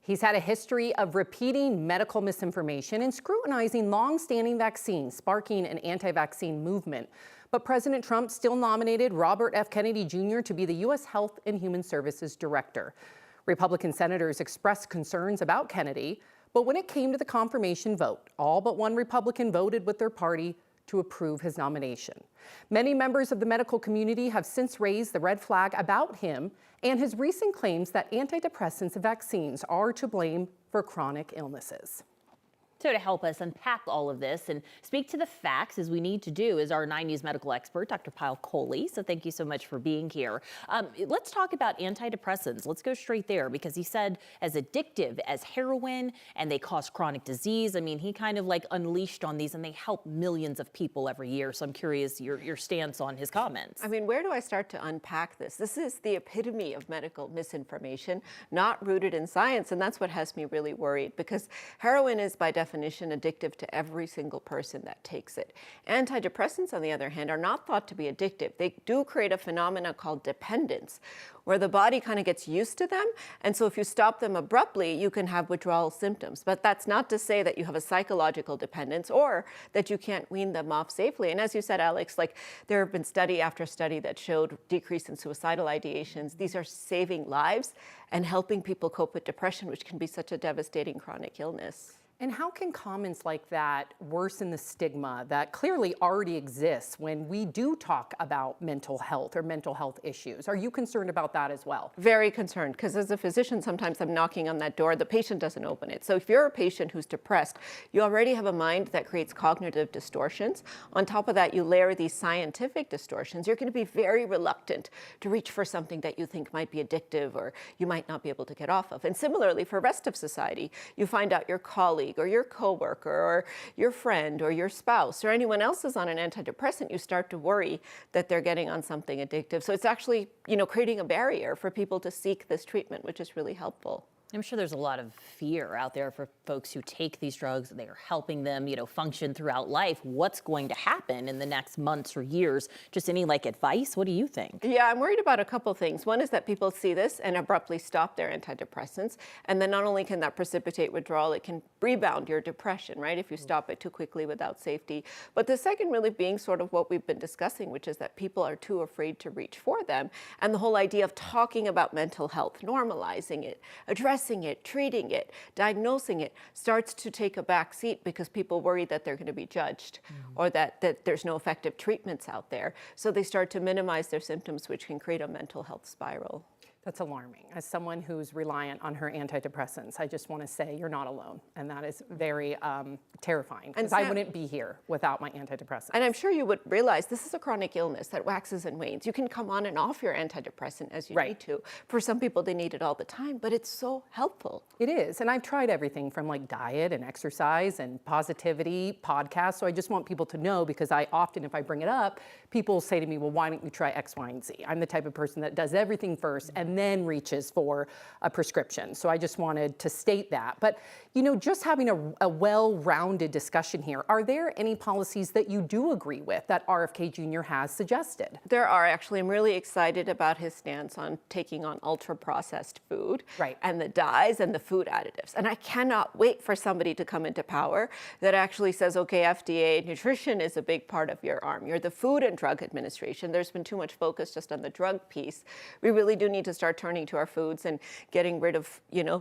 He's had a history of repeating medical misinformation and scrutinizing long-standing vaccines, sparking an anti-vaccine movement. But President Trump still nominated Robert F. Kennedy Jr. to be the U.S. Health and Human Services Director. Republican senators expressed concerns about Kennedy, but when it came to the confirmation vote, all but one Republican voted with their party to approve his nomination. Many members of the medical community have since raised the red flag about him and his recent claims that antidepressants and vaccines are to blame for chronic illnesses. So to help us unpack all of this and speak to the facts, as we need to do, is our 9 News medical expert, Dr. Payal Kohli. So thank you so much for being here. Let's talk about antidepressants. Let's go straight there, because he said as addictive as heroin and they cause chronic disease. I mean, he kind of like unleashed on these and they help millions of people every year. So I'm curious your stance on his comments. I mean, where do I start to unpack this? This is the epitome of medical misinformation, not rooted in science. And that's what has me really worried, because heroin is by definition addictive to every single person that takes it. Antidepressants, on the other hand, are not thought to be addictive. They do create a phenomena called dependence, where the body kind of gets used to them. And so if you stop them abruptly, you can have withdrawal symptoms. But that's not to say that you have a psychological dependence or that you can't wean them off safely. And as you said, Alex, like there have been study after study that showed decrease in suicidal ideations. These are saving lives and helping people cope with depression, which can be such a devastating chronic illness. And how can comments like that worsen the stigma that clearly already exists when we do talk about mental health or mental health issues? Are you concerned about that as well? Very concerned, because as a physician, sometimes I'm knocking on that door, the patient doesn't open it. So if you're a patient who's depressed, you already have a mind that creates cognitive distortions. On top of that, you layer these scientific distortions. You're going to be very reluctant to reach for something that you think might be addictive or you might not be able to get off of. And similarly, for the rest of society, you find out your colleague or your coworker or your friend or your spouse or anyone else is on an antidepressant, you start to worry that they're getting on something addictive. So it's actually, creating a barrier for people to seek this treatment, which is really helpful. I'm sure there's a lot of fear out there for folks who take these drugs. They are helping them, function throughout life. What's going to happen in the next months or years? Just any advice? What do you think? Yeah, I'm worried about a couple things. One is that people see this and abruptly stop their antidepressants. And then not only can that precipitate withdrawal, it can rebound your depression, right? If you stop it too quickly without safety. But the second really being sort of what we've been discussing, which is that people are too afraid to reach for them. And the whole idea of talking about mental health, normalizing it, addressing it, treating it, diagnosing it, starts to take a back seat because people worry that they're going to be judged or that there's no effective treatments out there. So they start to minimize their symptoms, which can create a mental health spiral. That's alarming. As someone who's reliant on her antidepressants, I just want to say you're not alone. And that is very terrifying, because I wouldn't be here without my antidepressants. And I'm sure you would realize this is a chronic illness that waxes and wanes. You can come on and off your antidepressant as you need to. For some people, they need it all the time, but it's so helpful. It is. And I've tried everything from diet and exercise and positivity, podcasts. So I just want people to know, because I often, if I bring it up, people say to me, well, why don't you try X, Y, and Z? I'm the type of person that does everything first and then reaches for a prescription. So I just wanted to state that. But, just having a well-rounded discussion here, are there any policies that you do agree with that RFK Jr. has suggested? There are, actually. I'm really excited about his stance on taking on ultra-processed food and the dyes and the food additives. And I cannot wait for somebody to come into power that actually says, okay, FDA, nutrition is a big part of your arm. You're the Food and Drug Administration. There's been too much focus just on the drug piece. We really do need to start turning to our foods and getting rid of,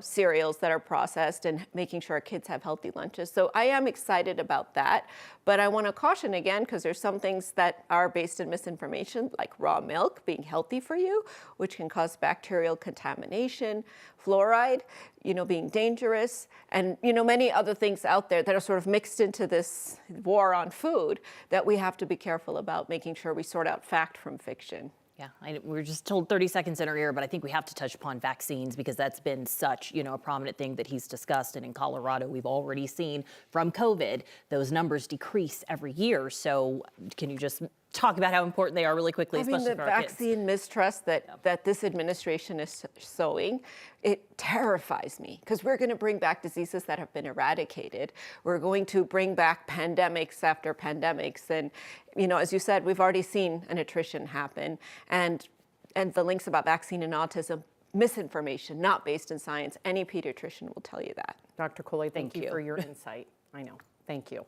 cereals that are processed and making sure our kids have healthy lunches. So I am excited about that. But I want to caution again, because there's some things that are based in misinformation, like raw milk being healthy for you, which can cause bacterial contamination, fluoride, being dangerous, and, many other things out there that are sort of mixed into this war on food that we have to be careful about, making sure we sort out fact from fiction. Yeah, we were just told 30 seconds in our ear, but I think we have to touch upon vaccines, because that's been such, a prominent thing that he's discussed. And in Colorado, we've already seen from COVID, those numbers decrease every year. So can you just talk about how important they are really quickly, especially for our kids? The vaccine mistrust that this administration is sowing, it terrifies me, because we're going to bring back diseases that have been eradicated. We're going to bring back pandemics after pandemics. And, as you said, we've already seen an attrition happen. And the links about vaccine and autism misinformation, not based in science. Any pediatrician will tell you that. Dr. Kohli, thank you for your insight. I know. Thank you.